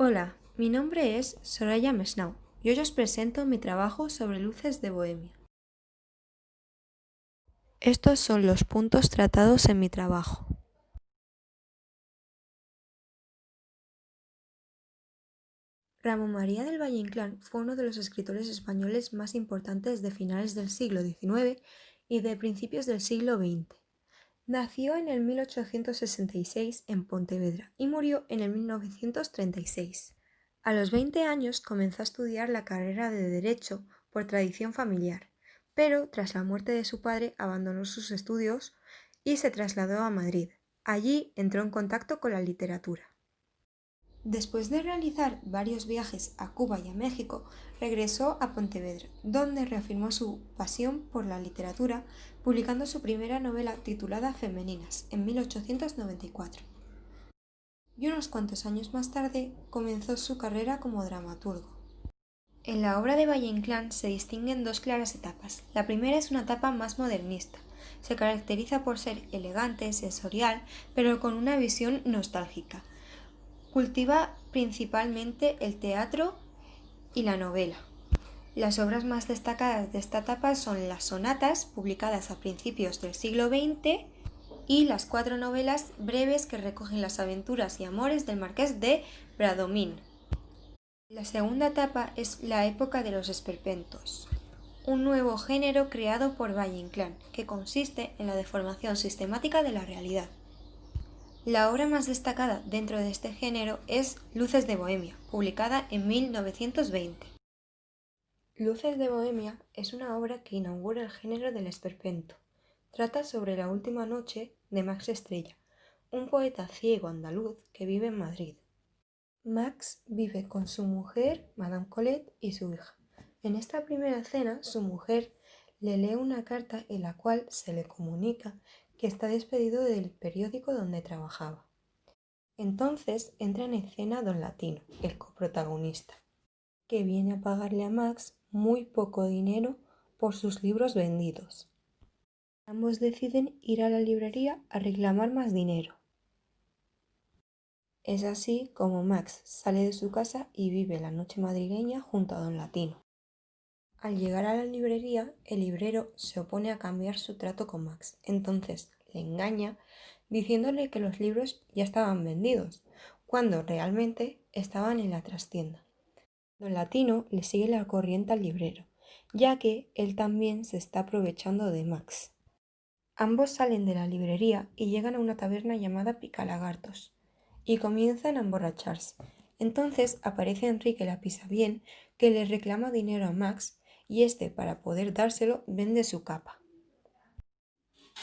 Hola, mi nombre es Soraya Mesnau y hoy os presento mi trabajo sobre luces de Bohemia. Estos son los puntos tratados en mi trabajo. Ramón María del Valle Inclán fue uno de los escritores españoles más importantes de finales del siglo XIX y de principios del siglo XX. Nació en el 1866 en Pontevedra y murió en el 1936. A los 20 años comenzó a estudiar la carrera de Derecho por tradición familiar, pero tras la muerte de su padre abandonó sus estudios y se trasladó a Madrid. Allí entró en contacto con la literatura. Después de realizar varios viajes a Cuba y a México, regresó a Pontevedra, donde reafirmó su pasión por la literatura, publicando su primera novela titulada Femeninas, en 1894. Y unos cuantos años más tarde comenzó su carrera como dramaturgo. En la obra de Valle Inclán se distinguen dos claras etapas. La primera es una etapa más modernista. Se caracteriza por ser elegante, sensorial, pero con una visión nostálgica. Cultiva principalmente el teatro y la novela. Las obras más destacadas de esta etapa son las sonatas, publicadas a principios del siglo XX, y las 4 novelas breves que recogen las aventuras y amores del marqués de Bradomín. La segunda etapa es la época de los esperpentos, un nuevo género creado por Valle Inclán, que consiste en la deformación sistemática de la realidad. La obra más destacada dentro de este género es Luces de Bohemia, publicada en 1920. Luces de Bohemia es una obra que inaugura el género del esperpento. Trata sobre la última noche de Max Estrella, un poeta ciego andaluz que vive en Madrid. Max vive con su mujer, Madame Colette, y su hija. En esta primera cena, su mujer le lee una carta en la cual se le comunica que está despedido del periódico donde trabajaba. Entonces entra en escena Don Latino, el coprotagonista, que viene a pagarle a Max muy poco dinero por sus libros vendidos. Ambos deciden ir a la librería a reclamar más dinero. Es así como Max sale de su casa y vive la noche madrileña junto a Don Latino. Al llegar a la librería, el librero se opone a cambiar su trato con Max, entonces le engaña diciéndole que los libros ya estaban vendidos, cuando realmente estaban en la trastienda. Don Latino le sigue la corriente al librero, ya que él también se está aprovechando de Max. Ambos salen de la librería y llegan a una taberna llamada Picalagartos, y comienzan a emborracharse. Entonces aparece Enrique Lapisabién, que le reclama dinero a Max, y este, para poder dárselo, vende su capa.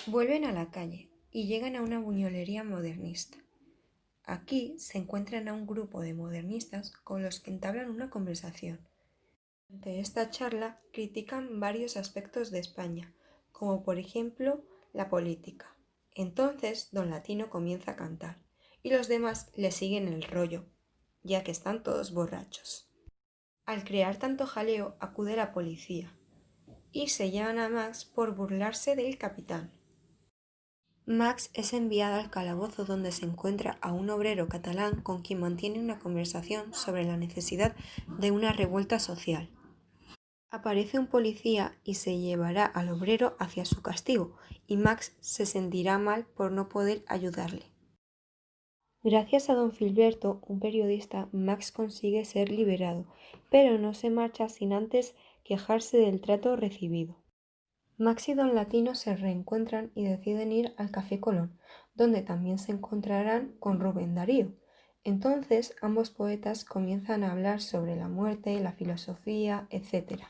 Vuelven a la calle y llegan a una buñolería modernista. Aquí se encuentran a un grupo de modernistas con los que entablan una conversación. Durante esta charla critican varios aspectos de España, como por ejemplo la política. Entonces Don Latino comienza a cantar y los demás le siguen el rollo, ya que están todos borrachos. Al crear tanto jaleo acude la policía y se llevan a Max por burlarse del capitán. Max es enviado al calabozo donde se encuentra a un obrero catalán con quien mantiene una conversación sobre la necesidad de una revuelta social. Aparece un policía y se llevará al obrero hacia su castigo, y Max se sentirá mal por no poder ayudarle. Gracias a don Filberto, un periodista, Max consigue ser liberado, pero no se marcha sin antes quejarse del trato recibido. Max y don Latino se reencuentran y deciden ir al Café Colón, donde también se encontrarán con Rubén Darío. Entonces ambos poetas comienzan a hablar sobre la muerte, la filosofía, etc.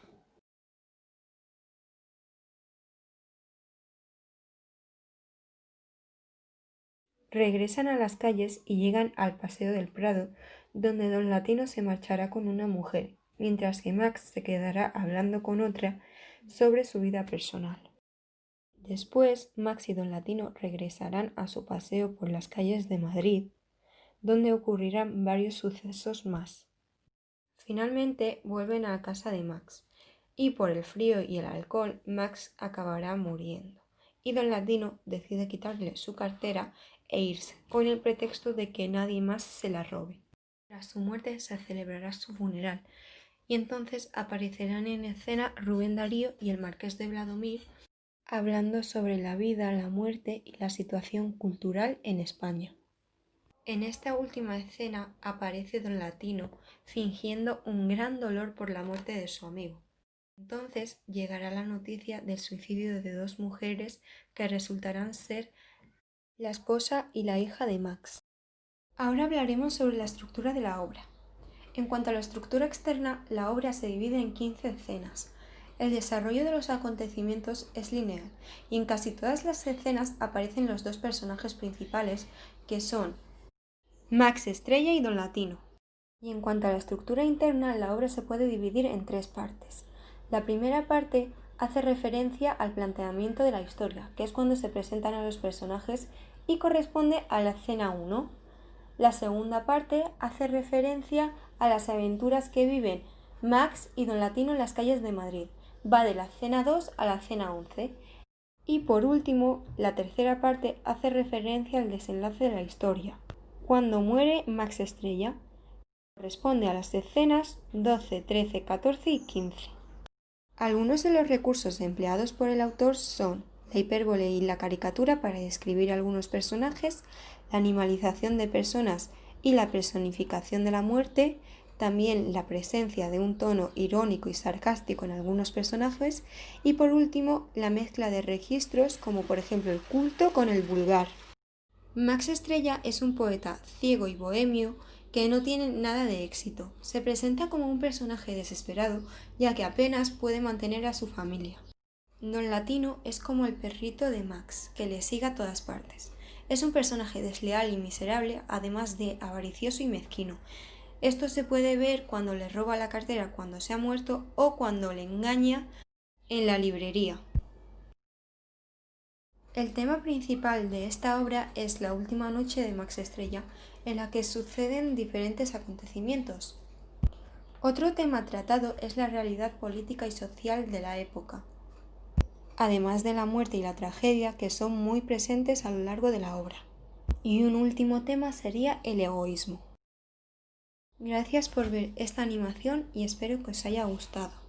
Regresan a las calles y llegan al Paseo del Prado, donde don Latino se marchará con una mujer, mientras que Max se quedará hablando con otra sobre su vida personal. Después, Max y don Latino regresarán a su paseo por las calles de Madrid, donde ocurrirán varios sucesos más. Finalmente vuelven a casa de Max, y por el frío y el alcohol Max acabará muriendo, y don Latino decide quitarle su cartera e irse, con el pretexto de que nadie más se la robe. Tras su muerte se celebrará su funeral y entonces aparecerán en escena Rubén Darío y el Marqués de Bradomín hablando sobre la vida, la muerte y la situación cultural en España. En esta última escena aparece Don Latino fingiendo un gran dolor por la muerte de su amigo. Entonces llegará la noticia del suicidio de dos mujeres que resultarán ser la esposa y la hija de Max. Ahora hablaremos sobre la estructura de la obra. En cuanto a la estructura externa, la obra se divide en 15 escenas. El desarrollo de los acontecimientos es lineal y en casi todas las escenas aparecen los dos personajes principales, que son Max Estrella y Don Latino. Y en cuanto a la estructura interna, la obra se puede dividir en tres partes. La primera parte hace referencia al planteamiento de la historia, que es cuando se presentan a los personajes y corresponde a la escena 1. La segunda parte hace referencia a las aventuras que viven Max y Don Latino en las calles de Madrid. Va de la escena 2 a la escena 11. Y por último, la tercera parte hace referencia al desenlace de la historia, cuando muere Max Estrella. Corresponde a las escenas 12, 13, 14 y 15. Algunos de los recursos empleados por el autor son la hipérbole y la caricatura para describir algunos personajes, la animalización de personas y la personificación de la muerte, también la presencia de un tono irónico y sarcástico en algunos personajes y por último la mezcla de registros como por ejemplo el culto con el vulgar. Max Estrella es un poeta ciego y bohemio que no tiene nada de éxito. Se presenta como un personaje desesperado, ya que apenas puede mantener a su familia. Don Latino es como el perrito de Max, que le sigue a todas partes. Es un personaje desleal y miserable, además de avaricioso y mezquino. Esto se puede ver cuando le roba la cartera cuando se ha muerto o cuando le engaña en la librería. El tema principal de esta obra es la última noche de Max Estrella, en la que suceden diferentes acontecimientos. Otro tema tratado es la realidad política y social de la época, además de la muerte y la tragedia que son muy presentes a lo largo de la obra. Y un último tema sería el egoísmo. Gracias por ver esta animación y espero que os haya gustado.